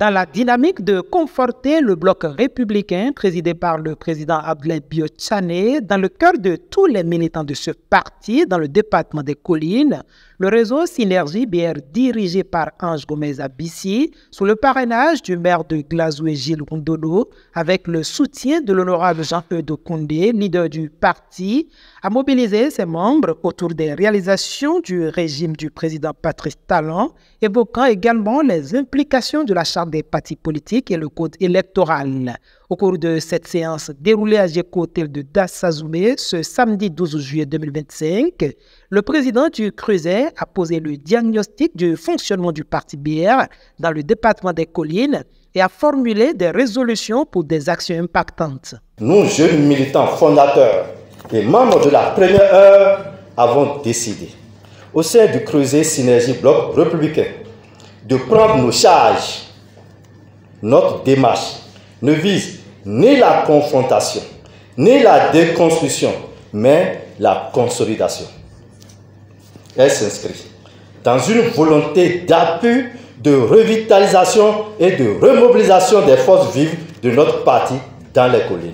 Dans la dynamique de conforter le bloc républicain présidé par le président Abdoulaye Biotchané, dans le cœur de tous les militants de ce parti dans le département des Collines, le réseau Synergie BR dirigé par Ange Gomez Abissi, sous le parrainage du maire de Glazoué Gilles Rondolo, avec le soutien de l'honorable Jean-Eudes Koundé, leader du parti, a mobilisé ses membres autour des réalisations du régime du président Patrice Talon, évoquant également les implications de la charte des partis politiques et le code électoral. Au cours de cette séance déroulée à Géco-Hôtel de Dassazoumé ce samedi 12 juillet 2025, le président du Creuset a posé le diagnostic du fonctionnement du parti BR dans le département des Collines et a formulé des résolutions pour des actions impactantes. Nous, jeunes militants fondateurs et membres de la première heure, avons décidé, au sein du Creuset Synergie Bloc Républicain, de prendre nos charges. Notre démarche ne vise ni la confrontation, ni la déconstruction, mais la consolidation. Elle s'inscrit dans une volonté d'appui, de revitalisation et de remobilisation des forces vives de notre parti dans les collines.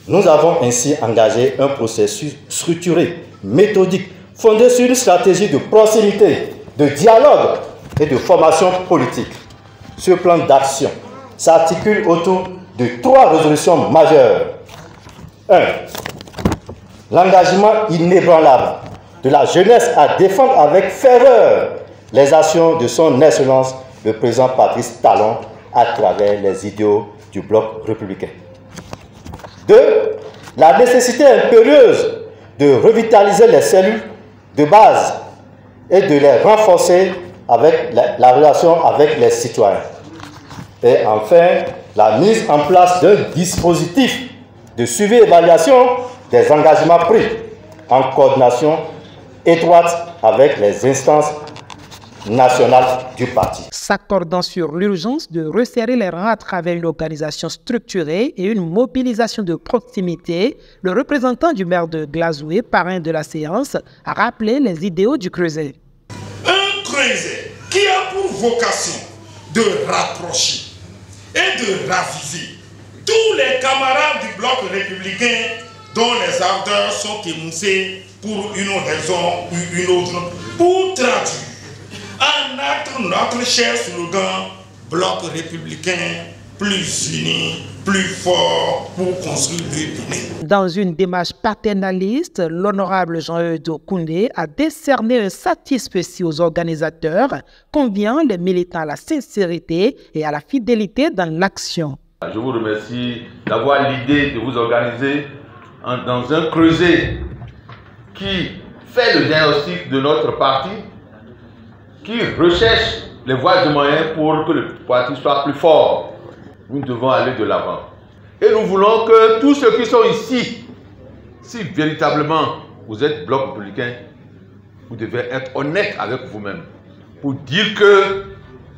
Nous avons ainsi engagé un processus structuré, méthodique, fondé sur une stratégie de proximité, de dialogue et de formation politique. Ce plan d'action s'articule autour de 3 résolutions majeures. 1. L'engagement inébranlable de la jeunesse à défendre avec ferveur les actions de son excellence, le président Patrice Talon, à travers les idéaux du bloc républicain. 2. La nécessité impérieuse de revitaliser les cellules de base et de les renforcer avec la relation avec les citoyens. Et enfin, la mise en place d'un dispositif de suivi et évaluation des engagements pris en coordination étroite avec les instances nationales du parti. S'accordant sur l'urgence de resserrer les rangs à travers une organisation structurée et une mobilisation de proximité, le représentant du maire de Glazoué, parrain de la séance, a rappelé les idéaux du Creuset. Un Creuset qui a pour vocation de rapprocher et de raviver tous les camarades du bloc républicain dont les ardeurs sont émoussées pour une raison ou une autre, pour traduire en acte notre cher slogan bloc républicain, plus uni, plus fort pour construire le Bénin. Dans une démarche paternaliste, l'honorable Jean-Eudes Koundé a décerné un satisfecit aux organisateurs, conviant les militants à la sincérité et à la fidélité dans l'action. Je vous remercie d'avoir l'idée de vous organiser dans un creuset qui fait le diagnostic de notre parti, qui recherche les voies et moyens pour que le parti soit plus fort. Nous devons aller de l'avant. Et nous voulons que tous ceux qui sont ici, si véritablement vous êtes bloc républicain, vous devez être honnête avec vous-même pour dire que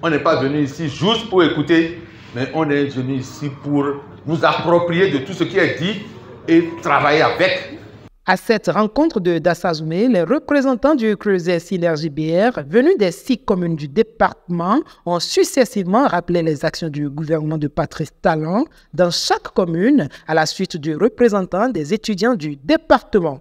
on n'est pas venu ici juste pour écouter, mais on est venu ici pour nous approprier de tout ce qui est dit et travailler avec. À cette rencontre de Dassazoumé, les représentants du Creuset Synergie BR, venus des 6 communes du département, ont successivement rappelé les actions du gouvernement de Patrice Talon dans chaque commune, à la suite du représentant des étudiants du département.